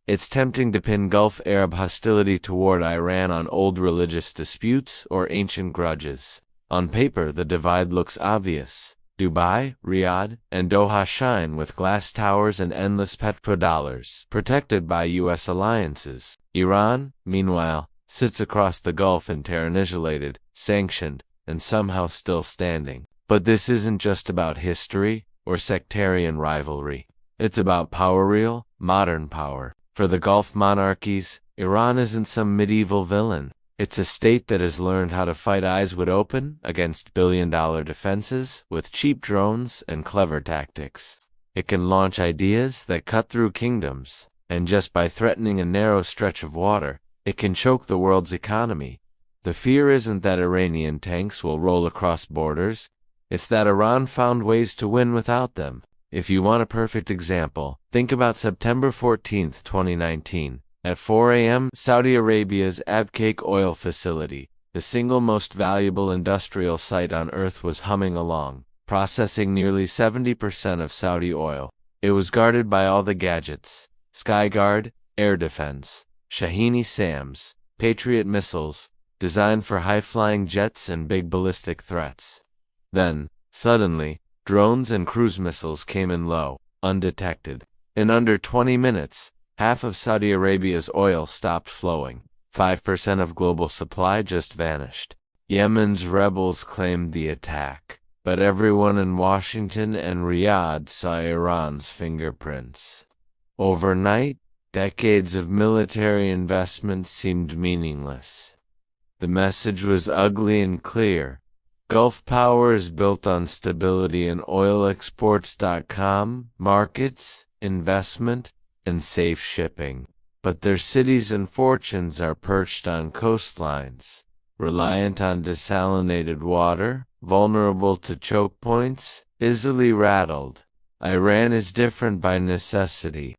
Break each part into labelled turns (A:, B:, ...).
A: It's tempting to pin Gulf Arab hostility toward Iran on old religious disputes or ancient grudges. On paper, the divide looks obvious. Dubai, Riyadh, and Doha shine with glass towers and endless petrodollars, protected by U.S. alliances. Iran, meanwhile, sits across the Gulf interregulated, sanctioned, and somehow still standing. But this isn't just about history or sectarian rivalry. It's about power, real, modern power. For the Gulf monarchies, Iran isn't some medieval villain. It's a state that has learned how to fight eyes wide open against billion-dollar defenses with cheap drones and clever tactics. It can launch ideas that cut through kingdoms, and just by threatening a narrow stretch of water, it can choke the world's economy. The fear isn't that Iranian tanks will roll across borders, it's that Iran found ways to win without them. If you want a perfect example, think about September 14, 2019. At 4 a.m., Saudi Arabia's Abqaiq oil facility, the single most valuable industrial site on earth, was humming along, processing nearly 70% of Saudi oil. It was guarded by all the gadgets: Skyguard, air defense, Shahini SAMs, Patriot missiles, designed for high-flying jets and big ballistic threats. Then, suddenly, drones and cruise missiles came in low, undetected. In under 20 minutes, half of Saudi Arabia's oil stopped flowing. 5% of global supply just vanished. Yemen's rebels claimed the attack, but everyone in Washington and Riyadh saw Iran's fingerprints. Overnight, decades of military investment seemed meaningless. The message was ugly and clear. Gulf power is built on stability in oilexports.com, markets, investment, and safe shipping. But their cities and fortunes are perched on coastlines, reliant on desalinated water, vulnerable to choke points, easily rattled. Iran is different by necessity.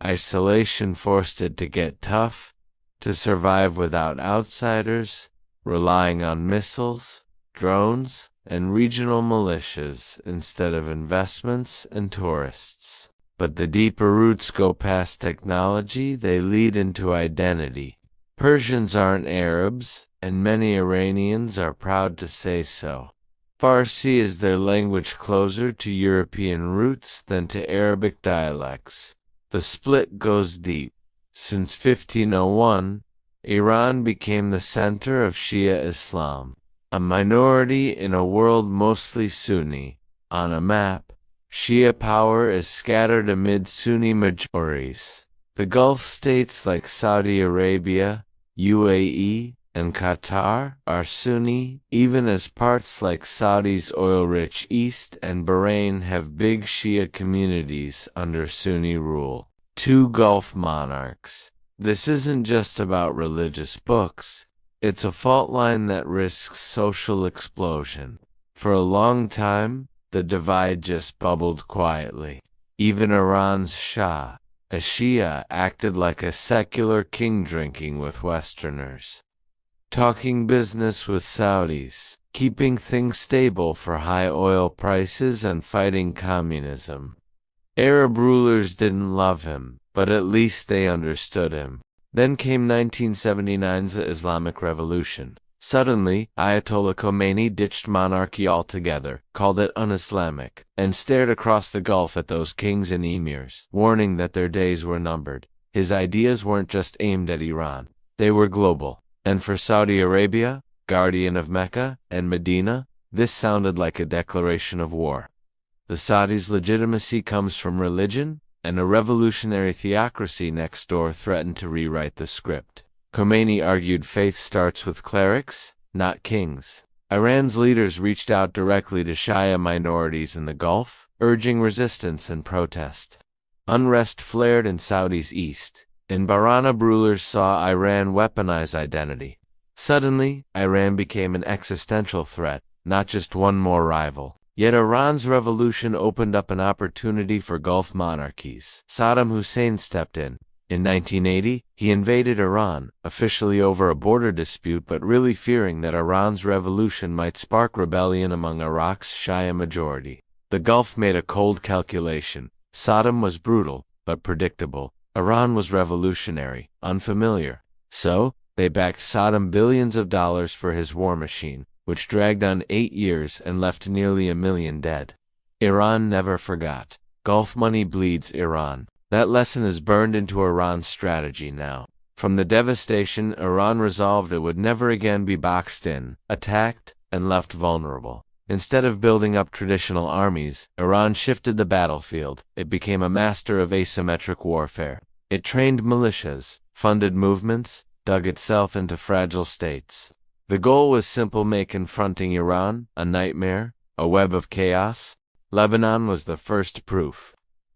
A: Isolation forced it to get tough, to survive without outsiders, relying on missiles, drones, and regional militias instead of investments and tourists. But the deeper roots go past technology, they lead into identity. Persians aren't Arabs, and many Iranians are proud to say so. Farsi is their language, closer to European roots than to Arabic dialects. The split goes deep. Since 1501, Iran became the center of Shia Islam, a minority in a world mostly Sunni. On a map, Shia power is scattered amid Sunni majorities. The Gulf states like Saudi Arabia, UAE, and Qatar are Sunni, even as parts like Saudi's oil-rich East and Bahrain have big Shia communities under Sunni rule. Two Gulf monarchs. This isn't just about religious books. It's a fault line that risks social explosion. For a long time, the divide just bubbled quietly. Even Iran's Shah, a Shia, acted like a secular king, drinking with Westerners, talking business with Saudis, keeping things stable for high oil prices and fighting communism. Arab rulers didn't love him, but at least they understood him. Then came 1979's Islamic Revolution. Suddenly, Ayatollah Khomeini ditched monarchy altogether, called it un-Islamic, and stared across the Gulf at those kings and emirs, warning that their days were numbered. His ideas weren't just aimed at Iran. They were global. And for Saudi Arabia, guardian of Mecca and Medina, this sounded like a declaration of war. The Saudis' legitimacy comes from religion, and a revolutionary theocracy next door threatened to rewrite the script. Khomeini argued faith starts with clerics, not kings. Iran's leaders reached out directly to Shia minorities in the Gulf, urging resistance and protest. Unrest flared in Saudi's east. In Bahrain, rulers saw Iran weaponize identity. Suddenly, Iran became an existential threat, not just one more rival. Yet Iran's revolution opened up an opportunity for Gulf monarchies. Saddam Hussein stepped in. In 1980, he invaded Iran, officially over a border dispute but really fearing that Iran's revolution might spark rebellion among Iraq's Shia majority. The Gulf made a cold calculation. Saddam was brutal, but predictable. Iran was revolutionary, unfamiliar. So, they backed Saddam billions of dollars for his war machine, which dragged on 8 years and left nearly 1 million dead. Iran never forgot. Gulf money bleeds Iran. That lesson is burned into Iran's strategy now. From the devastation, Iran resolved it would never again be boxed in, attacked, and left vulnerable. Instead of building up traditional armies, Iran shifted the battlefield. It became a master of asymmetric warfare. It trained militias, funded movements, dug itself into fragile states. The goal was simple: make confronting Iran a nightmare, a web of chaos. Lebanon was the first proof.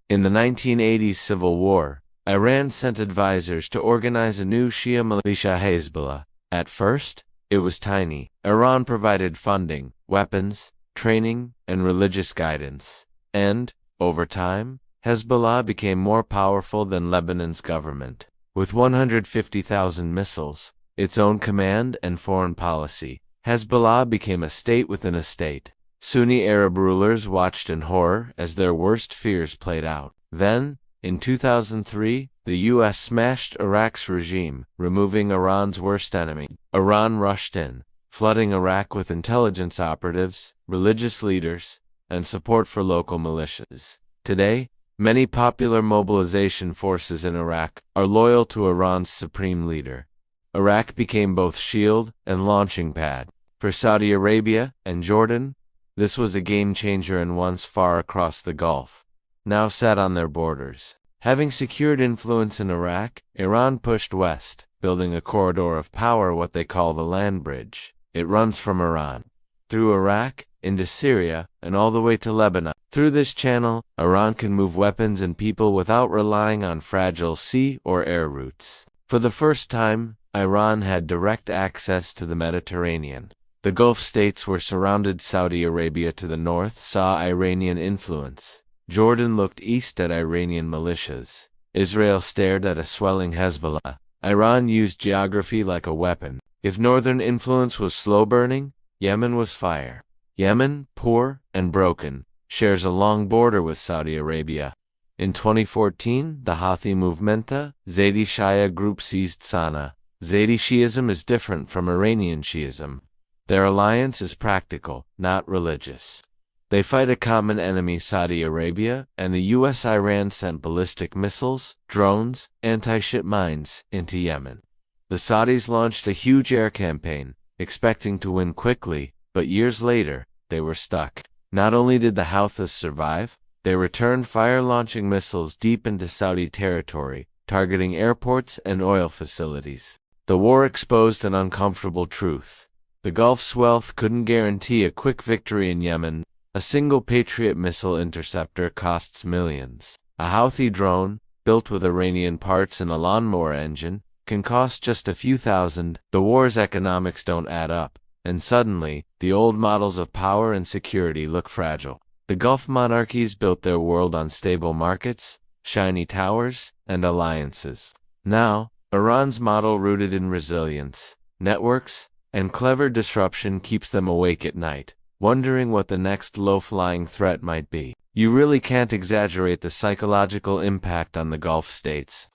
A: In the 1980s civil war, Iran sent advisors to organize a new Shia militia, Hezbollah. At first, it was tiny. Iran provided funding, weapons, training, and religious guidance. And, over time, Hezbollah became more powerful than Lebanon's government. With 150,000 missiles, its own command and foreign policy, Hezbollah became a state within a state. Sunni Arab rulers watched in horror as their worst fears played out. Then, in 2003, the U.S. smashed Iraq's regime, removing Iran's worst enemy. Iran rushed in, flooding Iraq with intelligence operatives, religious leaders, and support for local militias. Today, many popular mobilization forces in Iraq are loyal to Iran's supreme leader. Iraq became both shield and launching pad. For Saudi Arabia and Jordan, this was a game-changer, and once far across the Gulf, now sat on their borders. Having secured influence in Iraq, Iran pushed west, building a corridor of power, what they call the land bridge. It runs from Iran, through Iraq, into Syria, and all the way to Lebanon. Through this channel, Iran can move weapons and people without relying on fragile sea or air routes. For the first time, Iran had direct access to the Mediterranean. The Gulf states were surrounded. Saudi Arabia to the north saw Iranian influence. Jordan looked east at Iranian militias. Israel stared at a swelling Hezbollah. Iran used geography like a weapon. If northern influence was slow burning, Yemen was fire. Yemen, poor and broken, shares a long border with Saudi Arabia. In 2014, the Houthi Movementa, Zaydi Shia group seized Sana'a. Zaydi Shiism is different from Iranian Shiism. Their alliance is practical, not religious. They fight a common enemy, Saudi Arabia, and the U.S. Iran sent ballistic missiles, drones, anti-ship mines into Yemen. The Saudis launched a huge air campaign, expecting to win quickly, but years later, they were stuck. Not only did the Houthis survive, they returned fire, launching missiles deep into Saudi territory, targeting airports and oil facilities. The war exposed an uncomfortable truth. The Gulf's wealth couldn't guarantee a quick victory in Yemen. A single Patriot missile interceptor costs millions. A Houthi drone, built with Iranian parts and a lawnmower engine, can cost just a few thousand. The war's economics don't add up, and suddenly, the old models of power and security look fragile. The Gulf monarchies built their world on stable markets, shiny towers, and alliances. Now, Iran's model, rooted in resilience, networks, and clever disruption, keeps them awake at night, wondering what the next low-flying threat might be. You really can't exaggerate the psychological impact on the Gulf states.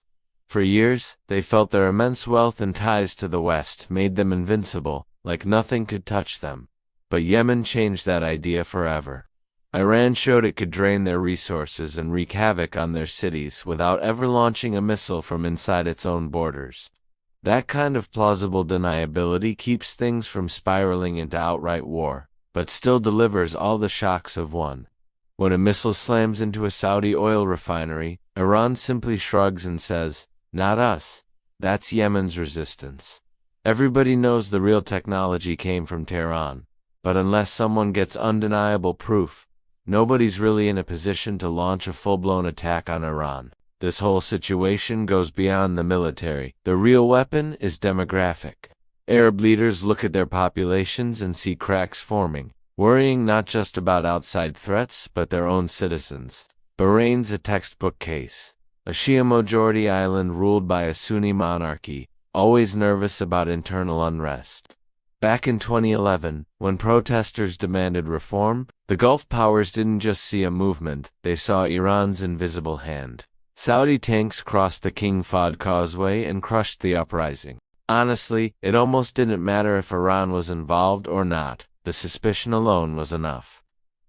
A: For years, they felt their immense wealth and ties to the West made them invincible, like nothing could touch them. But Yemen changed that idea forever. Iran showed it could drain their resources and wreak havoc on their cities without ever launching a missile from inside its own borders. That kind of plausible deniability keeps things from spiraling into outright war, but still delivers all the shocks of one. When a missile slams into a Saudi oil refinery, Iran simply shrugs and says, "Not us." That's Yemen's resistance. Everybody knows the real technology came from Tehran, but unless someone gets undeniable proof, nobody's really in a position to launch a full-blown attack on Iran. This whole situation goes beyond the military. The real weapon is demographic. Arab leaders look at their populations and see cracks forming, worrying not just about outside threats but their own citizens. Bahrain's a textbook case. A Shia-majority island ruled by a Sunni monarchy, always nervous about internal unrest. Back in 2011, when protesters demanded reform, the Gulf powers didn't just see a movement, they saw Iran's invisible hand. Saudi tanks crossed the King Fahd Causeway and crushed the uprising. Honestly, it almost didn't matter if Iran was involved or not. The suspicion alone was enough.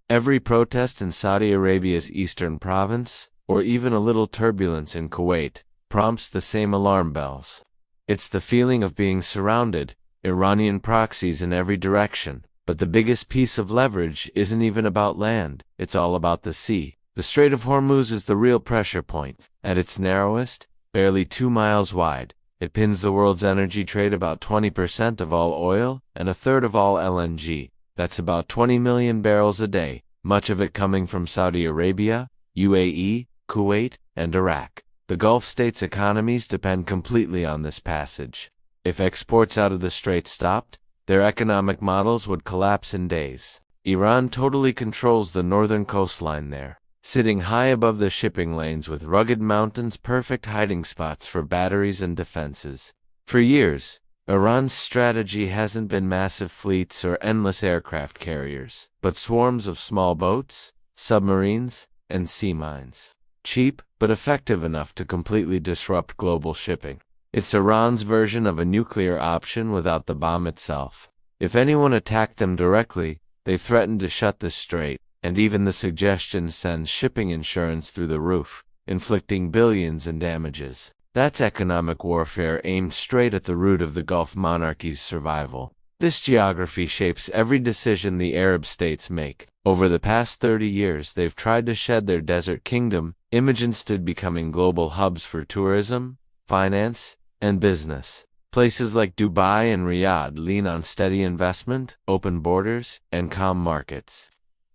A: Every protest in Saudi Arabia's eastern province, or even a little turbulence in Kuwait, prompts the same alarm bells. It's the feeling of being surrounded, Iranian proxies in every direction. But the biggest piece of leverage isn't even about land, it's all about the sea. The Strait of Hormuz is the real pressure point. At its narrowest, barely 2 miles wide, it pins the world's energy trade about 20% of all oil and a third of all LNG. That's about 20 million barrels a day, much of it coming from Saudi Arabia, UAE, Kuwait, and Iraq. The Gulf states' economies depend completely on this passage. If exports out of the strait stopped, their economic models would collapse in days. Iran totally controls the northern coastline there, sitting high above the shipping lanes with rugged mountains, perfect hiding spots for batteries and defenses. For years, Iran's strategy hasn't been massive fleets or endless aircraft carriers, but swarms of small boats, submarines, and sea mines. Cheap, but effective enough to completely disrupt global shipping. It's Iran's version of a nuclear option without the bomb itself. If anyone attacked them directly, they threatened to shut the strait, and even the suggestion sends shipping insurance through the roof, inflicting billions in damages. That's economic warfare aimed straight at the root of the Gulf monarchy's survival. This geography shapes every decision the Arab states make. Over the past 30 years, they've tried to shed their desert kingdom image instead becoming global hubs for tourism, finance, and business. Places like Dubai and Riyadh lean on steady investment, open borders, and calm markets.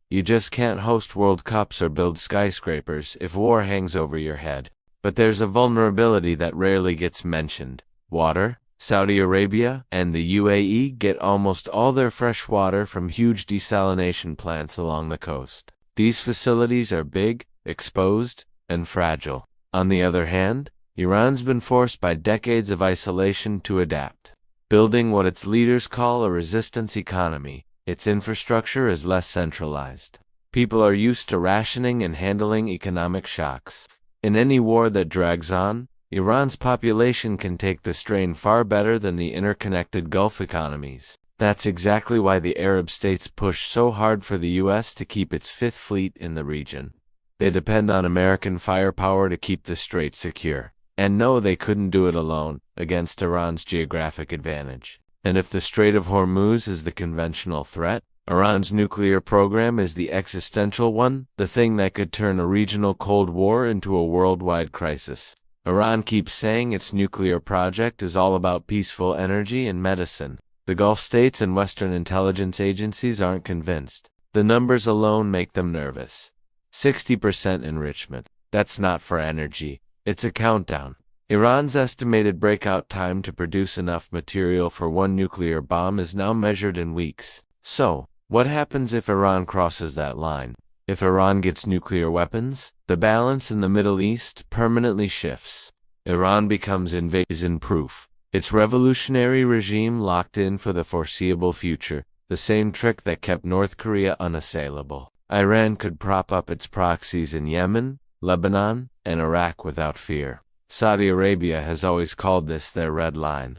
A: You just can't host World Cups or build skyscrapers if war hangs over your head. But there's a vulnerability that rarely gets mentioned. Water. Saudi Arabia and the UAE get almost all their fresh water from huge desalination plants along the coast. These facilities are big, exposed, and fragile. On the other hand, Iran's been forced by decades of isolation to adapt, building what its leaders call a resistance economy. Its infrastructure is less centralized. People are used to rationing and handling economic shocks. In any war that drags on, Iran's population can take the strain far better than the interconnected Gulf economies. That's exactly why the Arab states push so hard for the U.S. to keep its Fifth Fleet in the region. They depend on American firepower to keep the strait secure. And no, they couldn't do it alone, against Iran's geographic advantage. And if the Strait of Hormuz is the conventional threat, Iran's nuclear program is the existential one, the thing that could turn a regional Cold War into a worldwide crisis. Iran keeps saying its nuclear project is all about peaceful energy and medicine. The Gulf states and Western intelligence agencies aren't convinced. The numbers alone make them nervous. 60% enrichment. That's not for energy. It's a countdown. Iran's estimated breakout time to produce enough material for one nuclear bomb is now measured in weeks. So, what happens if Iran crosses that line? If Iran gets nuclear weapons, the balance in the Middle East permanently shifts. Iran becomes invasion-proof. Its revolutionary regime locked in for the foreseeable future, the same trick that kept North Korea unassailable. Iran could prop up its proxies in Yemen, Lebanon, and Iraq without fear. Saudi Arabia has always called this their red line.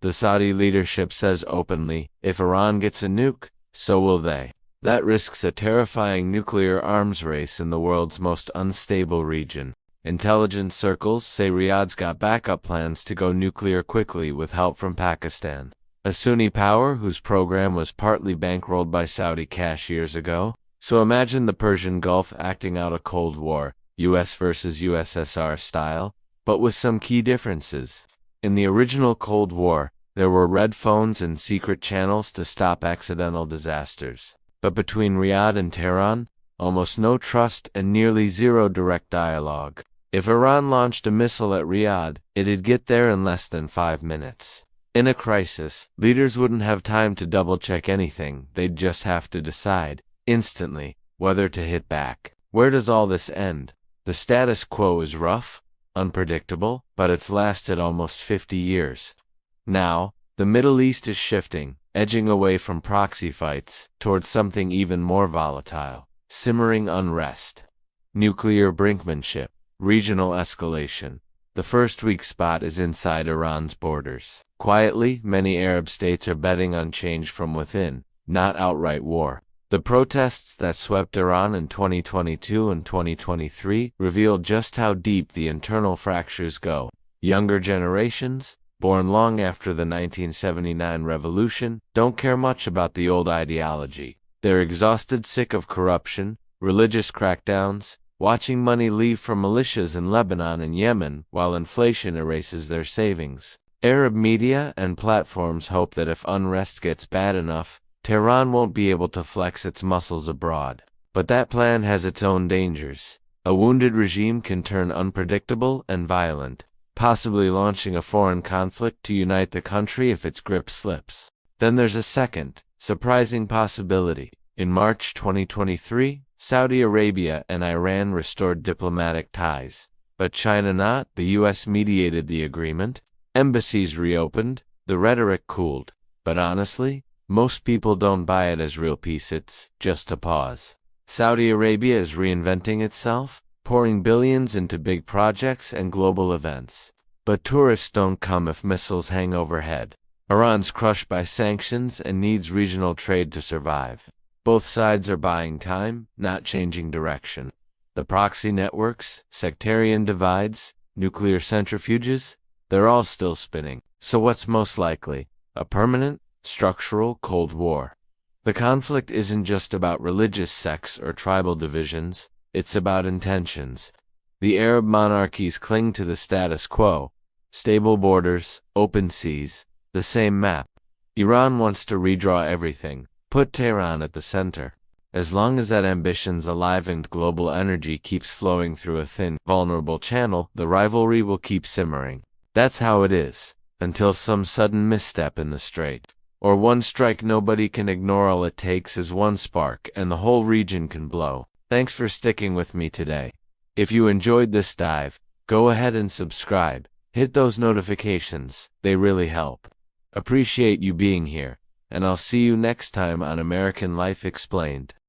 A: The Saudi leadership says openly, if Iran gets a nuke, so will they. That risks a terrifying nuclear arms race in the world's most unstable region. Intelligence circles say Riyadh's got backup plans to go nuclear quickly with help from Pakistan, a Sunni power whose program was partly bankrolled by Saudi cash years ago. So imagine the Persian Gulf acting out a Cold War, US versus USSR style, but with some key differences. In the original Cold War, there were red phones and secret channels to stop accidental disasters. But between Riyadh and Tehran, almost no trust and nearly zero direct dialogue. If Iran launched a missile at Riyadh, it'd get there in less than 5 minutes. In a crisis, leaders wouldn't have time to double-check anything. They'd just have to decide, instantly, whether to hit back. Where does all this end? The status quo is rough, unpredictable, but it's lasted almost 50 years. Now, the Middle East is shifting, edging away from proxy fights towards something even more volatile, simmering unrest. Nuclear brinkmanship. Regional escalation. The first weak spot is inside Iran's borders. Quietly, many Arab states are betting on change from within, not outright war. The protests that swept Iran in 2022 and 2023 revealed just how deep the internal fractures go. Younger generations, born long after the 1979 revolution, don't care much about the old ideology. They're exhausted, sick of corruption, religious crackdowns, watching money leave from militias in Lebanon and Yemen while inflation erases their savings. Arab media and platforms hope that if unrest gets bad enough, Tehran won't be able to flex its muscles abroad. But that plan has its own dangers. A wounded regime can turn unpredictable and violent, possibly launching a foreign conflict to unite the country if its grip slips. Then there's a second, surprising possibility. In March 2023, Saudi Arabia and Iran restored diplomatic ties, but China not. The US mediated the agreement, embassies reopened, the rhetoric cooled. But honestly, most people don't buy it as real peace, it's just a pause. Saudi Arabia is reinventing itself, pouring billions into big projects and global events. But tourists don't come if missiles hang overhead. Iran's crushed by sanctions and needs regional trade to survive. Both sides are buying time, not changing direction. The proxy networks, sectarian divides, nuclear centrifuges, they're all still spinning. So what's most likely? A permanent, structural Cold War. The conflict isn't just about religious sects or tribal divisions, it's about intentions. The Arab monarchies cling to the status quo, stable borders, open seas, the same map. Iran wants to redraw everything, put Tehran at the center. As long as that ambition's alive and global energy keeps flowing through a thin, vulnerable channel, the rivalry will keep simmering. That's how it is, until some sudden misstep in the strait. Or one strike nobody can ignore. All it takes is one spark and the whole region can blow. Thanks for sticking with me today. If you enjoyed this dive, go ahead and subscribe. Hit those notifications, they really help. Appreciate you being here, and I'll see you next time on American Life Explained.